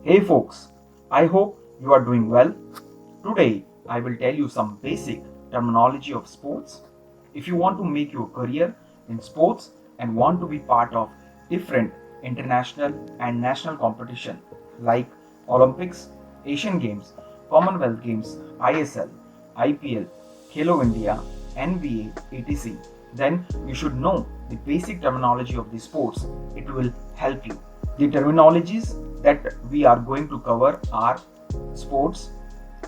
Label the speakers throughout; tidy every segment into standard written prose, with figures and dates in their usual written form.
Speaker 1: Hey folks, I hope you are doing well. Today I will tell you some basic terminology of sports. If you want to make your career in sports and want to be part of different international and national competition like Olympics, Asian Games, Commonwealth Games, ISL, IPL, Khelo India, NBA, etc., then you should know the basic terminology of the sports. It will help you. The terminologies that we are going to cover are sports,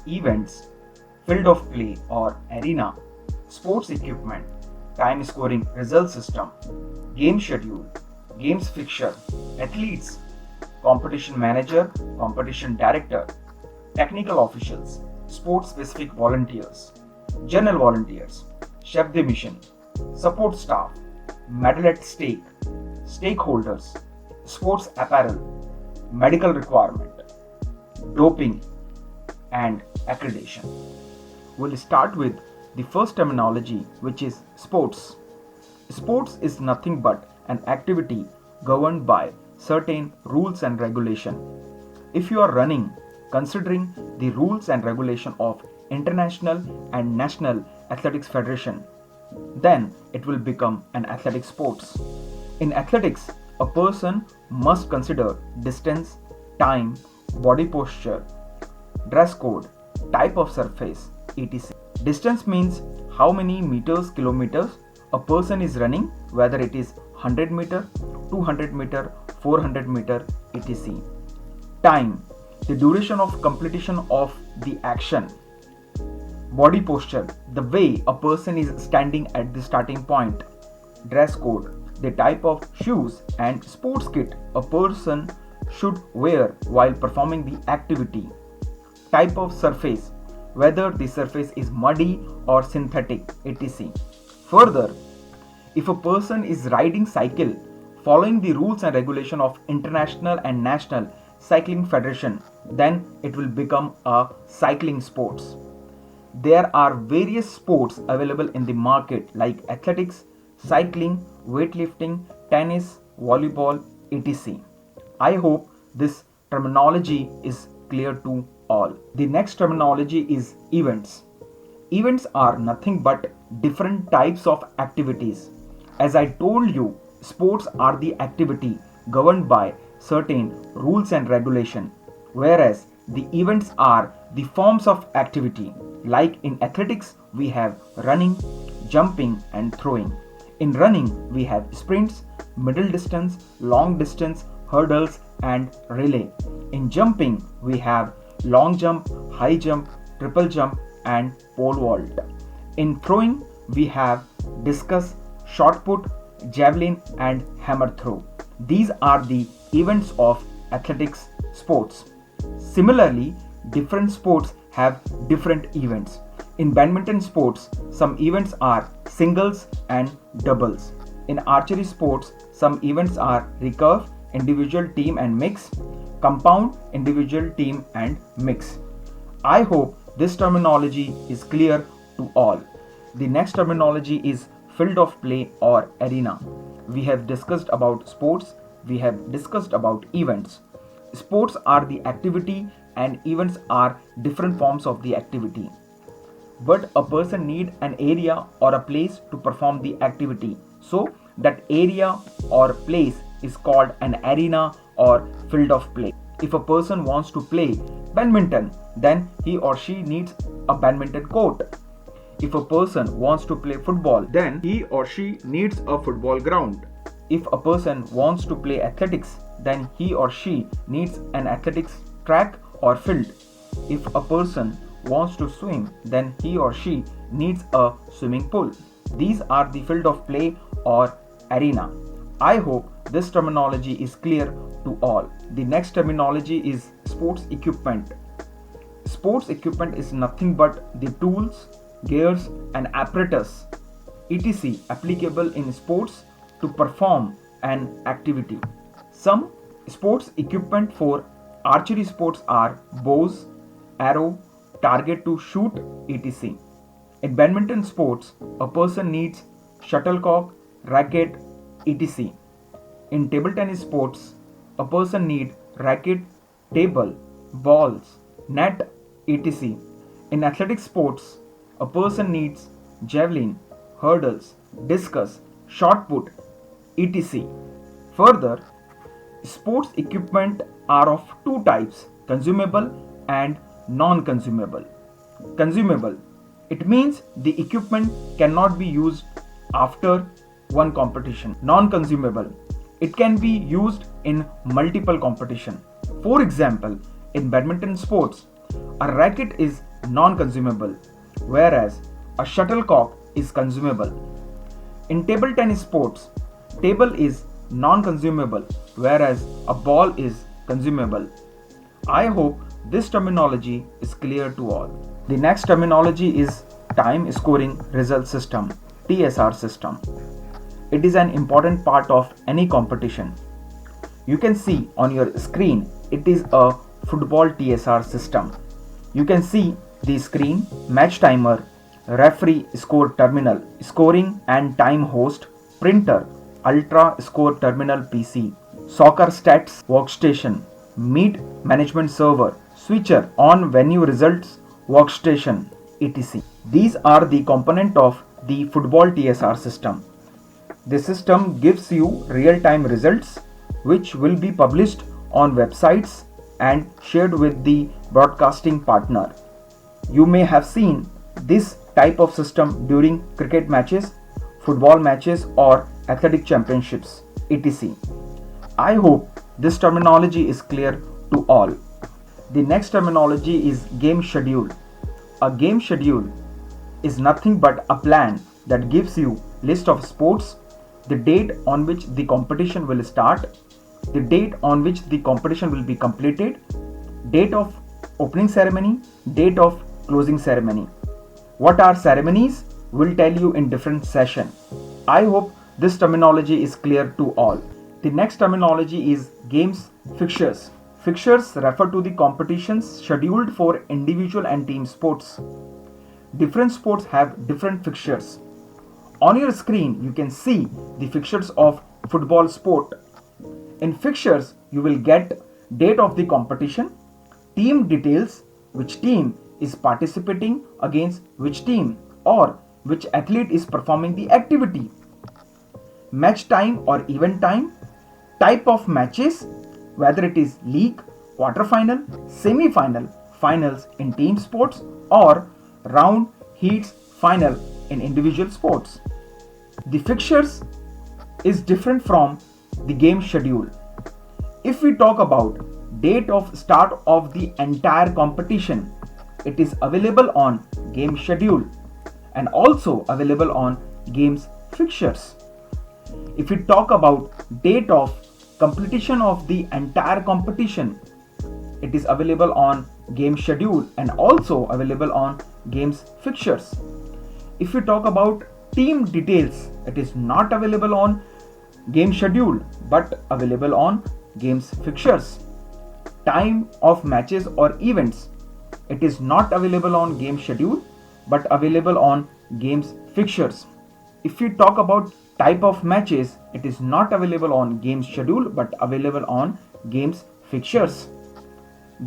Speaker 1: events, field of play or arena, sports equipment, time scoring result system, game schedule, games fixture, athletes, competition manager, competition director, technical officials, sports specific volunteers, general volunteers, chef de mission, support staff, medal at stake, stakeholders, sports apparel, medical requirement, doping, and accreditation. We'll start with the first terminology, which is sports. Sports is nothing but an activity governed by certain rules and regulation. If you are running, considering the rules and regulation of international and national athletics federation, then it will become an athletic sports. In athletics, a person must consider distance, time, body posture, dress code, type of surface, etc. Distance means how many meters, kilometers a person is running, whether it is 100 meter, 200 meter, 400 meter, etc. Time, the duration of completion of the action. Body posture, the way a person is standing at the starting point. Dress code, the type of shoes and sports kit a person should wear while performing the activity. Type of surface, whether the surface is muddy or synthetic, etc. Further, if a person is riding cycle following the rules and regulation of international and national cycling federation, then it will become a cycling sports. There are various sports available in the market like athletics, cycling, weightlifting, tennis, volleyball, etc. I hope this terminology is clear to all. The next terminology is events. Events are nothing but different types of activities. As I told you, sports are the activity governed by certain rules and regulation, whereas the events are the forms of activity. Like in athletics, we have running, jumping, and throwing. In running, we have sprints, middle distance, long distance, hurdles, and relay. In jumping, we have long jump, high jump, triple jump, and pole vault. In throwing, we have discus, shot put, javelin, and hammer throw. These are the events of athletics sports. Similarly, different sports have different events. In badminton sports, some events are singles and doubles. In archery sports, some events are recurve, individual, team, and mix, compound, individual, team, and mix. I hope this terminology is clear to all. The next terminology is field of play or arena. We have discussed about sports, we have discussed about events. Sports are the activity and events are different forms of the activity. But a person need an area or a place to perform the activity. So that area or place is called an arena or field of play. If a person wants to play badminton, then he or she needs a badminton court. If a person wants to play football, then he or she needs a football ground. If a person wants to play athletics, then he or she needs an athletics track or field. If a person wants to swim, then he or she needs a swimming pool. These are the field of play or arena. I hope this terminology is clear to all. The next terminology is sports equipment. Sports equipment is nothing but the tools, gears, and apparatus, etc. applicable in sports to perform an activity. Some sports equipment for archery sports are bows, arrow, target to shoot, etc. In badminton sports, a person needs shuttlecock, racket, etc. In table tennis sports, a person needs racket, table, balls, net, etc. In athletic sports, a person needs javelin, hurdles, discus, shot put, etc. Further, sports equipment are of two types, consumable and non-consumable. Consumable, it means the equipment cannot be used after one competition. Non-consumable, it can be used in multiple competition. For example, in badminton sports, a racket is non-consumable, whereas a shuttlecock is consumable. In table tennis sports, table is non-consumable, whereas a ball is consumable. I hope this terminology is clear to all. The next terminology is time scoring result system, TSR system. It is an important part of any competition. You can see on your screen, it is a football TSR system. You can see the screen, match timer, referee score terminal, scoring and time host, printer, ultra score terminal PC, soccer stats workstation, meet management server, switcher on venue results workstation, etc. These are the component of the football TSR system. The system gives you real-time results which will be published on websites and shared with the broadcasting partner. You may have seen this type of system during cricket matches, football matches or athletic championships, etc. I hope this terminology is clear to all. The next terminology is game schedule. A game schedule is nothing but a plan that gives you list of sports, the date on which the competition will start, the date on which the competition will be completed, date of opening ceremony, date of closing ceremony. What are ceremonies? We'll tell you in different session. I hope this terminology is clear to all. The next terminology is games fixtures. Fixtures refer to the competitions scheduled for individual and team sports. Different sports have different fixtures. On your screen, you can see the fixtures of football sport. In fixtures, you will get date of the competition, team details, which team is participating against which team or which athlete is performing the activity, match time or event time, type of matches, whether it is league, quarter-final, semi-final, finals in team sports or round, heats, final in individual sports. The fixtures is different from the game schedule. If we talk about date of start of the entire competition, it is available on game schedule and also available on games fixtures. If we talk about date of completion of the entire competition, it is available on game schedule and also available on games fixtures. If we talk about team details, it is not available on game schedule but available on games fixtures. Time of matches or events, it is not available on game schedule but available on games fixtures. If we talk about type of matches, it is not available on games schedule but available on games fixtures.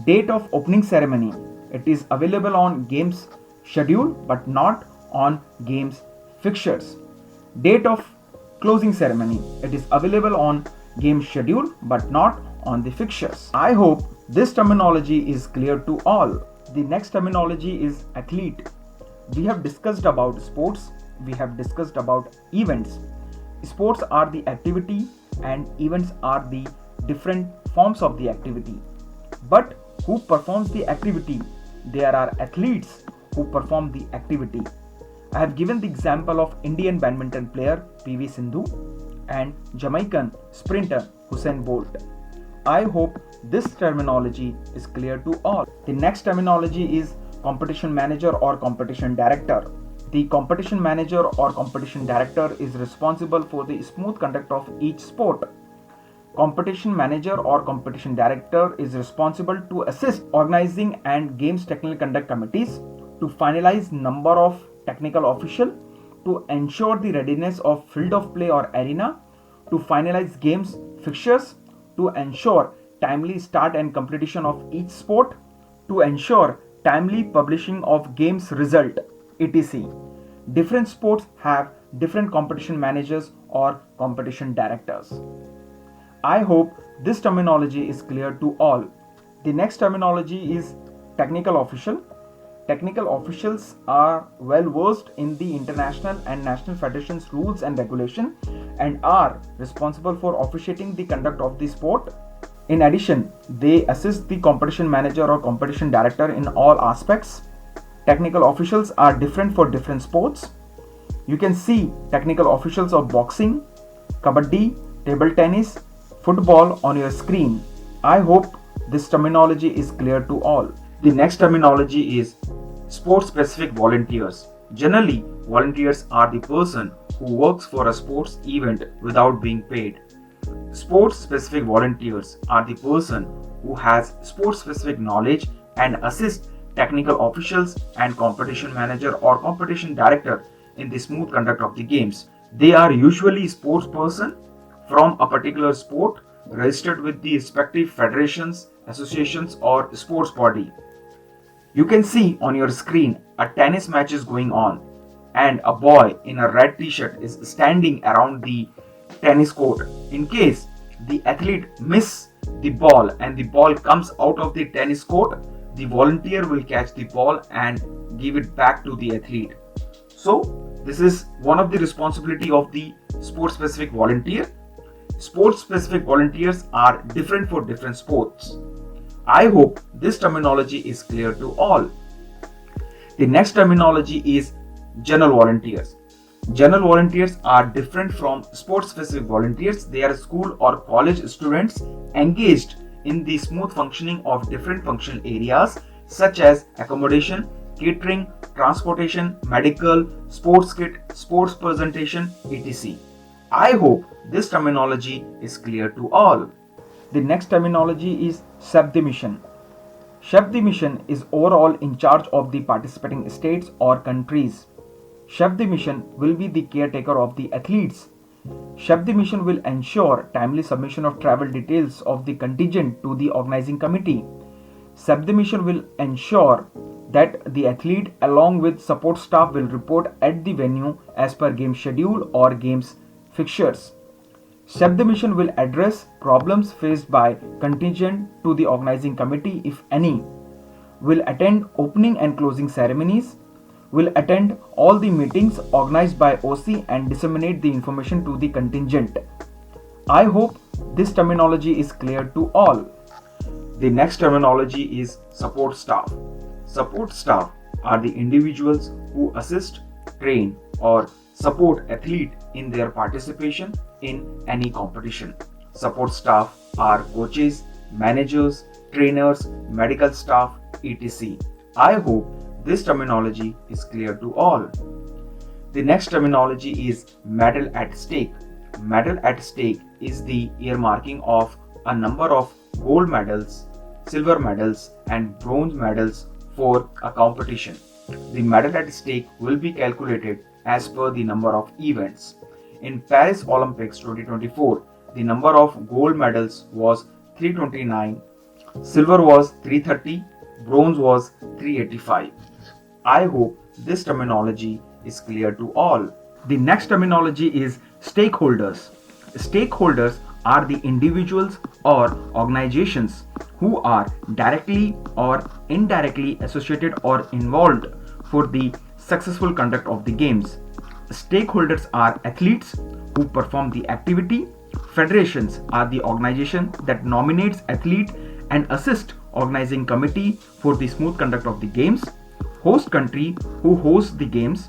Speaker 1: Date of opening ceremony, it is available on games schedule but not on games fixtures. Date of closing ceremony, it is available on game schedule but not on the fixtures. I hope this terminology is clear to all. The next terminology is athlete. We have discussed about sports, we have discussed about events. Sports are the activity and events are the different forms of the activity. But who performs the activity? There are athletes who perform the activity. I have given the example of Indian badminton player PV Sindhu and Jamaican sprinter Usain Bolt. I hope this terminology is clear to all. The next terminology is competition manager or competition director. The competition manager or competition director is responsible for the smooth conduct of each sport. Competition manager or competition director is responsible to assist organizing and games technical conduct committees, to finalize number of technical official, to ensure the readiness of field of play or arena, to finalize games fixtures, to ensure timely start and completion of each sport, to ensure timely publishing of games result, etc. Different sports have different competition managers or competition directors. I hope this terminology is clear to all. The next terminology is technical official. Technical officials are well versed in the international and national federations rules and regulation and are responsible for officiating the conduct of the sport. In addition, they assist the competition manager or competition director in all aspects. Technical officials are different for different sports. You can see technical officials of boxing, kabaddi, table tennis, football on your screen. I hope this terminology is clear to all. The next terminology is sports specific volunteers. Generally, volunteers are the person who works for a sports event without being paid. Sports specific volunteers are the person who has sports specific knowledge and assist technical officials and competition manager or competition director in the smooth conduct of the games. They are usually sports person from a particular sport registered with the respective federations, associations or sports body. You can see on your screen a tennis match is going on and a boy in a red t-shirt is standing around the tennis court. In case the athlete miss the ball and the ball comes out of the tennis court, the volunteer will catch the ball and give it back to the athlete. So this is one of the responsibility of the sport specific volunteer. Sports specific volunteers are different for different sports. I hope this terminology is clear to all. The next terminology is general volunteers. General volunteers are different from sports specific volunteers. They are school or college students engaged in the smooth functioning of different functional areas such as accommodation, catering, transportation, medical, sports kit, sports presentation, etc. I hope this terminology is clear to all. The next terminology is chef de mission. Chef de mission is overall in charge of the participating states or countries. Chef de mission will be the caretaker of the athletes. Chef de mission will ensure timely submission of travel details of the contingent to the organizing committee. Chef de mission will ensure that the athlete along with support staff will report at the venue as per game schedule or games fixtures. Chef de mission will address problems faced by contingent to the organizing committee if any, will attend opening and closing ceremonies, will attend all the meetings organized by OC and disseminate the information to the contingent. I hope this terminology is clear to all. The next terminology is support staff. Support staff are the individuals who assist, train or support athlete in their participation in any competition. Support staff are coaches, managers, trainers, medical staff, etc. I hope this terminology is clear to all. The next terminology is medal at stake. Medal at stake is the earmarking of a number of gold medals, silver medals and bronze medals for a competition. The medal at stake will be calculated as per the number of events. In Paris Olympics 2024, the number of gold medals was 329, silver was 330, bronze was 385. I hope this terminology is clear to all. The next terminology is stakeholders. Stakeholders are the individuals or organizations who are directly or indirectly associated or involved for the successful conduct of the games. Stakeholders are athletes who perform the activity. Federations are the organization that nominates athlete and assist organizing committee for the smooth conduct of the games. Host country who hosts the games.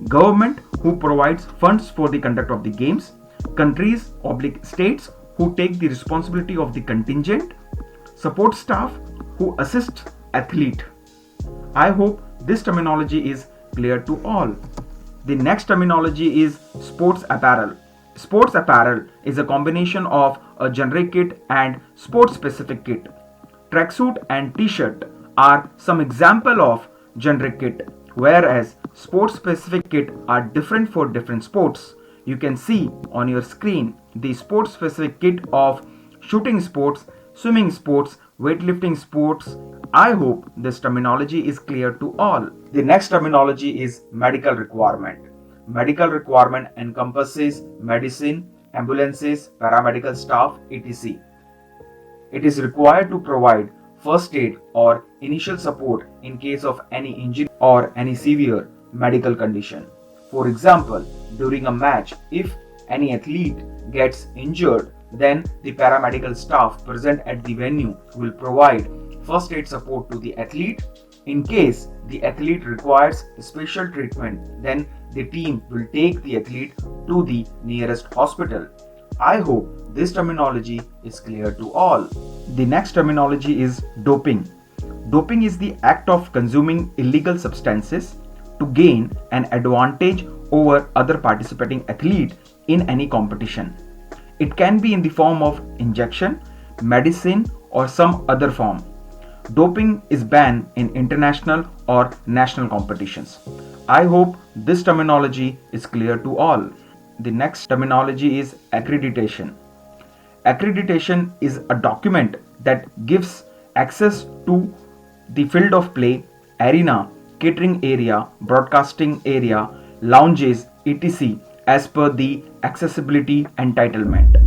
Speaker 1: Government who provides funds for the conduct of the games. Countries / states who take the responsibility of the contingent. Support staff who assist athlete. I hope this terminology is clear to all. The next terminology is sports apparel. Sports apparel is a combination of a generic kit and sports specific kit. Tracksuit and t-shirt are some example of generic kit, whereas sports specific kit are different for different sports. You can see on your screen the sports specific kit of shooting sports, swimming sports, weightlifting sports. I hope this terminology is clear to all. The next terminology is medical requirement. Medical requirement encompasses medicine, ambulances, paramedical staff, etc. It is required to provide first aid or initial support in case of any injury or any severe medical condition. For example, during a match, if any athlete gets injured, then the paramedical staff present at the venue will provide first aid support to the athlete. In case the athlete requires special treatment, then the team will take the athlete to the nearest hospital. I hope this terminology is clear to all. The next terminology is doping. Doping is the act of consuming illegal substances to gain an advantage over other participating athlete in any competition. It can be in the form of injection, medicine, or some other form. Doping is banned in international or national competitions. I hope this terminology is clear to all. The next terminology is accreditation. Accreditation is a document that gives access to the field of play, arena, catering area, broadcasting area, lounges, etc. as per the accessibility entitlement.